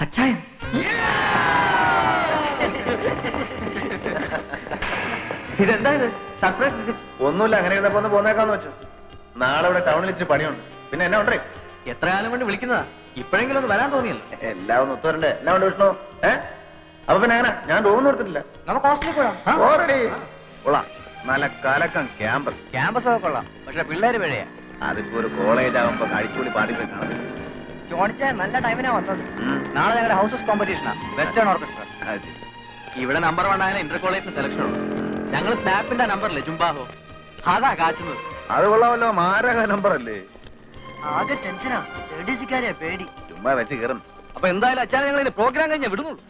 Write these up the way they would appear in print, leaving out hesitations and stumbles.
അച്ചായൻ ഇതെന്താ ഇത്? Surprise visit? ഒന്നുമില്ല, അങ്ങനെ ഇരുന്നപ്പോ ഒന്ന് പോന്നേക്കാന്ന് വെച്ചു. നാളെ ഇവിടെ ടൗണിൽ ഇച്ചിരി പണിയുണ്ട്. പിന്നെ എന്നാ ഉണ്ടേ? എത്ര കാലം കൊണ്ട് വിളിക്കുന്നതാ, ഇപ്പോഴെങ്കിലും ഒന്ന് വരാൻ തോന്നിയല്ലോ. എല്ലാം ഒന്ന് ഒത്തുവരണ്ടേ? എന്നാ ഉണ്ട് വിഷ്ണു? അപ്പൊ പിന്നെ അങ്ങനെ ഞാൻ റൂം എടുത്തിട്ടില്ല. നമുക്ക് ഹോസ്റ്റലിൽ പോകാം. ഓൾറെഡി കൊള്ളാം, നല്ല കലക്കം ക്യാമ്പസ്. ക്യാമ്പസ് ഒക്കെ കൊള്ളാം, പക്ഷെ പിള്ളേര് പിഴയാ. അതിപ്പോ ഒരു കോളേജ് ആകുമ്പോ അടിച്ചുകൂടി പാർട്ടികൾ കാണും. ജോണിച്ചായ നല്ല ടൈമിനാ വന്നത്. നാളെ ഞങ്ങളുടെ ഹൗസസ് കോമ്പറ്റീഷനാ, വെസ്റ്റേൺ ഓർക്കസ്ട്ര. ഇവിടെ നമ്പർ 1 ആയാലും ഇന്റർ കോളേജിന് സെലക്ഷൻ ഉണ്ട്. ഞങ്ങൾ സ്നാപ്പിന്റെ നമ്പറില്ലേ ജുംബാഹോ, അതാ കാച്ചുന്നത്. അത് കൊള്ളാമല്ലോ, മാരക നമ്പർ അല്ലേ? ആകെ ടെൻഷനാ, ലേഡീസുകാരെ പേടി. ചുമ്മാ വെച്ച് കയറുന്നു. അപ്പൊ എന്തായാലും അച്ഛാ ഞങ്ങൾ പ്രോഗ്രാം കഴിഞ്ഞാൽ വിടുന്നുള്ളൂ.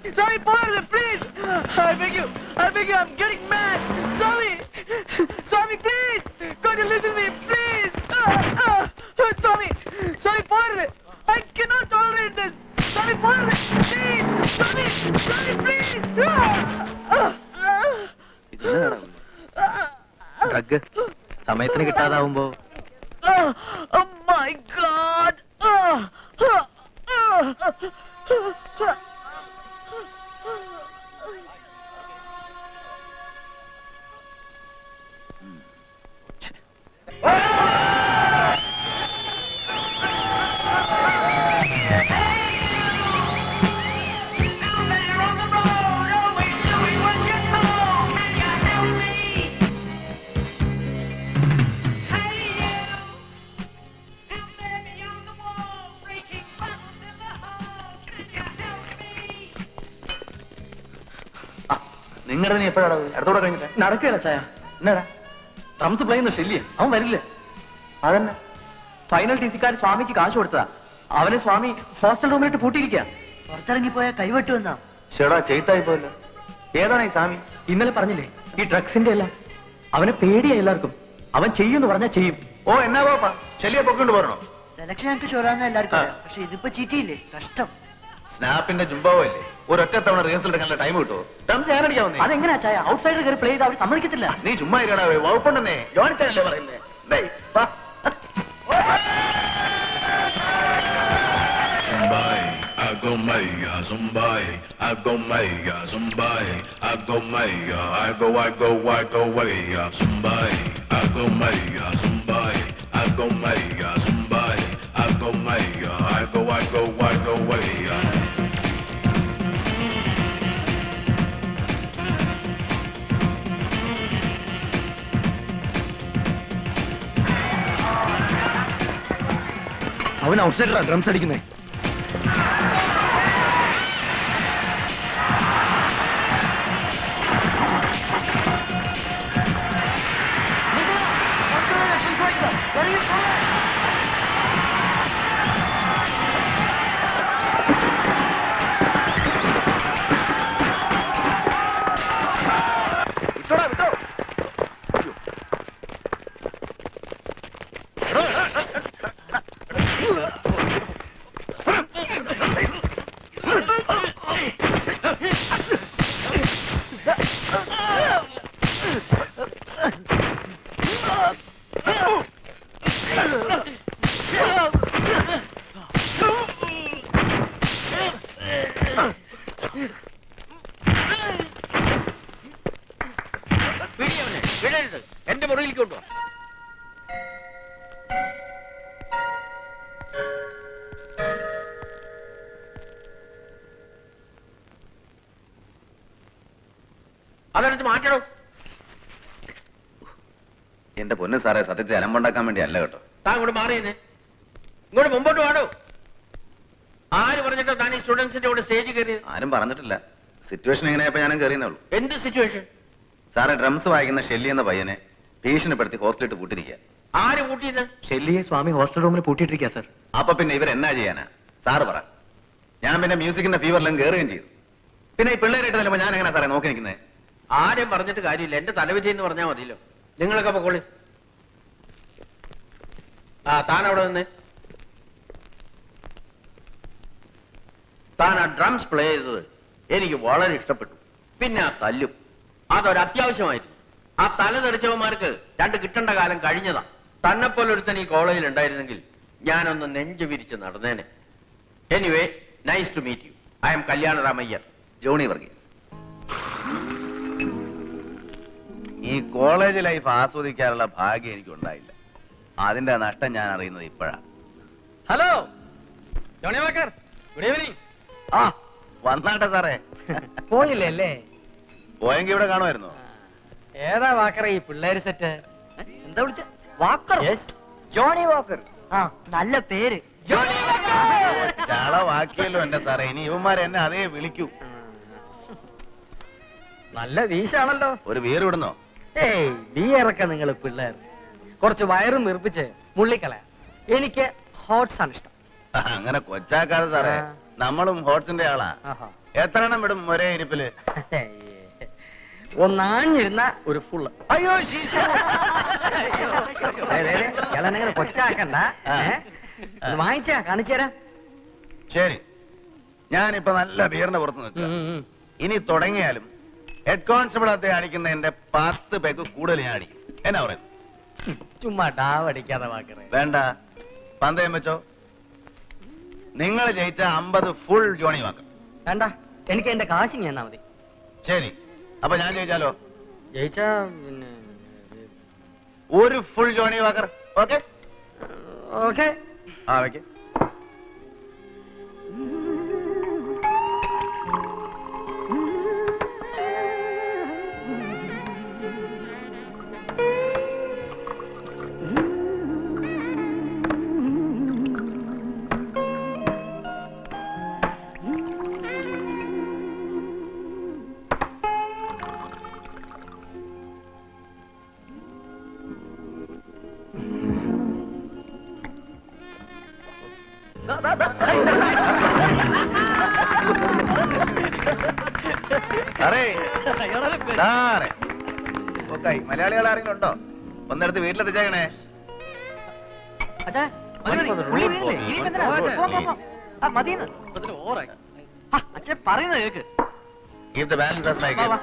ഡ്രഗ് സമയത്തിന് കിട്ടാതാവുമ്പോ നിങ്ങളുടെ നീ എപ്പോഴാണ് അടുത്തോടെ കഴിഞ്ഞിട്ട് നടക്കുകയല്ല ചായ. എന്നാടാ ഡ്രംസ് പ്ലേ ചെയ്യുന്ന ഷെല്ലിയ, അവൻ വരില്ല. അതന്നെ ഫൈനൽ ടി സിക്കാർ സ്വാമിക്ക് കാശ് കൊടുത്തതാ. അവനെ സ്വാമി ഹോസ്റ്റൽ റൂമിലിട്ട് പൂട്ടിയിരിക്കുക. പുറത്തിറങ്ങിപ്പോയ കൈവെട്ടുവെന്നാ. ചേടാ ചെയ്തായി പോയല്ലോ. ഏതാണ് ഈ സ്വാമി? ഇന്നലെ പറഞ്ഞില്ലേ ഈ ഡ്രഗ്സിന്റെ എല്ലാം. അവനെ പേടിയാ എല്ലാവർക്കും. അവൻ ചെയ്യുമെന്ന് പറഞ്ഞാൽ ചെയ്യും. ഓ എന്നാ പോപ്പാ, ശല്യെ പൊക്കൊണ്ട് പോരണോ? സെലക്ഷൻ ഞങ്ങൾക്ക് ഷുവറാന്ന് എല്ലാവർക്കും, പക്ഷെ ഇതിപ്പോ ചീറ്റിയില്ലേ, കഷ്ടം. സ്നാപ്പിന്റെ ജുംബാവോ അല്ലേ, ഒരൊറ്റ തവണ റിഹേഴ്സൽ എടുക്കാനുള്ള ടൈം കിട്ടുമോ? ഡ്രംസ് ഞാനടിക്കാവുന്നേ. അതെങ്ങനെയാ ചായ, ഔട്ട്സൈഡർ കയറി പ്ലേ ചെയ്ത് അവർ സമ്മതിക്കത്തില്ല. നീ ചുമ്മാ ഇരിക്കടാ, വകുപ്പുണ്ടെന്നേ ജോണിച്ചാനല്ലേ പറയുന്നേ. I go Maya, Zumbai, I go Maya, Zumbai, I go Maya, I go Maya, Zumbai, I go Maya, Zumbai, I go Maya, Zumbai, I go Maya, I go Maya. അവൻ ഔട്ട്സൈഡറാ drums അടിക്കുന്നേ. എന്റെ മുറിയിലേക്ക് കൊണ്ടുവാ. അതെടുത്ത് മാറ്റണം. എന്റെ പൊന്ന് സാറേ, സത്യത്തെ അലമ്പുണ്ടാക്കാൻ വേണ്ടി അല്ല കേട്ടോ. താൻ ഇങ്ങോട്ട് മാറിയെന്നെ, ഇങ്ങോട്ട് മുമ്പോട്ട് പാടോ. ആര് പറഞ്ഞിട്ടോ താൻ ഈ സ്റ്റുഡൻസിന്റെ കൂടെ സ്റ്റേജിൽ കയറിയത്? ആരും പറഞ്ഞിട്ടില്ല. സിറ്റുവേഷൻ എങ്ങനെയായപ്പോ ഞാനും കയറിയെന്നേ ഉള്ളൂ. എന്ത് സിറ്റുവേഷൻ? സാറേ, ഡ്രംസ് വായിക്കുന്ന ഷെല്ലി എന്ന പയ്യനെ ഭീഷണിപ്പെടുത്തി ഹോസ്റ്റലിട്ട് പൂട്ടിരിക്കുക. ആര് പൂട്ടിയത്? ഷെല്ലിയെ സ്വാമി ഹോസ്റ്റൽ റൂമിൽ പൂട്ടിയിട്ടിരിക്കുക സർ. അപ്പൊ പിന്നെ ഇവരെന്നാ ചെയ്യാനാ സാറ് പറ. ഞാൻ പിന്നെ മ്യൂസിക്കിന്റെ ഫീവറിലും കയറുകയും ചെയ്തു. പിന്നെ ഈ പിള്ളേരായിട്ട് നിലമ്പോ ഞാൻ എങ്ങനെ സാറേ നോക്കി നിൽക്കുന്നത്? ആരെയും പറഞ്ഞിട്ട് കാര്യമില്ല, എന്റെ തലവിധി എന്ന് പറഞ്ഞാൽ മതിയല്ലോ. നിങ്ങളൊക്കെ പൊക്കോളി. താൻ അവിടെ നിന്ന് താൻ ആ ഡ്രംസ് പ്ലേ ചെയ്തത് എനിക്ക് വളരെ ഇഷ്ടപ്പെട്ടു. പിന്നെ ആ തല്ലും അതൊരു അത്യാവശ്യമായിരുന്നു. ആ തല തെറിച്ചവന്മാർക്ക് 2 കിട്ടേണ്ട കാലം കഴിഞ്ഞതാ. തന്നെപ്പോലെ ഒരുത്തൻ ഈ കോളേജിൽ ഉണ്ടായിരുന്നെങ്കിൽ ഞാനൊന്ന് നെഞ്ചു വിരിച്ച് നടന്നേനെ. Anyway, nice to meet you. I am Kalyanaramayyar. Johnny Varghese. ഈ കോളേജ് ലൈഫ് ആസ്വദിക്കാനുള്ള ഭാഗ്യം എനിക്കുണ്ടായില്ല. അതിന്റെ നഷ്ടം ഞാൻ അറിയുന്നത് ഇപ്പോഴാണ്. Hello Johnnie Walker, good evening. ആ വന്നാട്ടെ സാറേ. പോയില്ലേ അല്ലേ? പോയെങ്കിൽ ഇവിടെ കാണുമായിരുന്നു. ഏതാ വാക്കർ ഈ പിള്ളേര് സെറ്റ്? എന്താ വിളിച്ച? വാക്കർ? Johnnie Walker. ആ നല്ല പേര് ജോണി വാക്കർ. ചളവാക്കിയല്ലോ എന്റെ സാറേ. ഇനി ഇവന്മാരെ എന്നെ അതേ വിളിക്കൂ. നല്ല വീശാണല്ലോ. ഒരു വീറ് വിടുന്നോ? ഏയ് ബിയറൊക്കെ നിങ്ങൾ പിള്ളേർ കുറച്ച് വയറും വീർപ്പിച്ച് മുള്ളിക്കളയാം. എനിക്ക് ഹോട്ട്സ് ആണ് ഇഷ്ടം. അങ്ങനെ കൊച്ചാക്കാതെ സാറേ. നമ്മളും ഹോട്ട്സിന്റെ ആളാ. ആഹാ. എത്ര എണ്ണം വിടും ഒരേ ഇരിപ്പില്? ഒന്നാഞ്ഞിരുന്ന ഒരു ഫുള്ള്. അയ്യോ ഇളനങ്ങനെ കൊച്ചാക്കണ്ട. വാങ്ങിച്ചാ കാണിച്ചുതരാം. ശരി, ഞാനിപ്പോ നല്ല ബീറിന്റെ പുറത്ത് നിൽക്കുക. ഇനി തുടങ്ങിയാലും ഹെഡ് കോൺസ്റ്റബിൾ അത്തെ അടിക്കുന്നതിന്റെ 10 പേക്ക് കൂടുതൽ ഞാൻ അടിക്കും. എന്നാ പറയുന്നത്? ചുമ്മാ ഡാവടിക്കാതെ വാക്കറേ. വേണ്ട, പന്തയം വെച്ചോ. നിങ്ങൾ ജയിച്ച 50 ഫുൾ ജോണി വാക്കർ. വേണ്ട, എനിക്ക് എന്റെ കാശിങ് എന്നാ മതി. ശരി, അപ്പൊ ഞാൻ ജയിച്ചാലോ? ജയിച്ചാ പിന്നെ ഒരു full Johnnie Walker. Okay okay. ആ വെക്ക്. മലയാളികൾ ആരെങ്കിലും ഉണ്ടോ? ഒന്നെടുത്ത് വീട്ടിലെത്തിച്ചേക്കണേ. പറയുന്നത് കേക്ക്. Keep the balance as my game.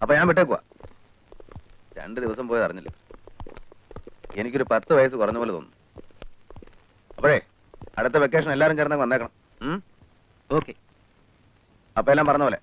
അപ്പൊ ഞാൻ വിട്ടേക്കുവാ. 2 ദിവസം പോയത് അറിഞ്ഞില്ല. എനിക്കൊരു 10 വയസ്സ് കുറഞ്ഞ പോലെ തോന്നുന്നു. അപ്പോഴേ അടുത്ത വെക്കേഷൻ എല്ലാരും ചേർന്ന് വന്നേക്കണം. ഓക്കെ. അപ്പൊ എല്ലാം പറഞ്ഞ പോലെ.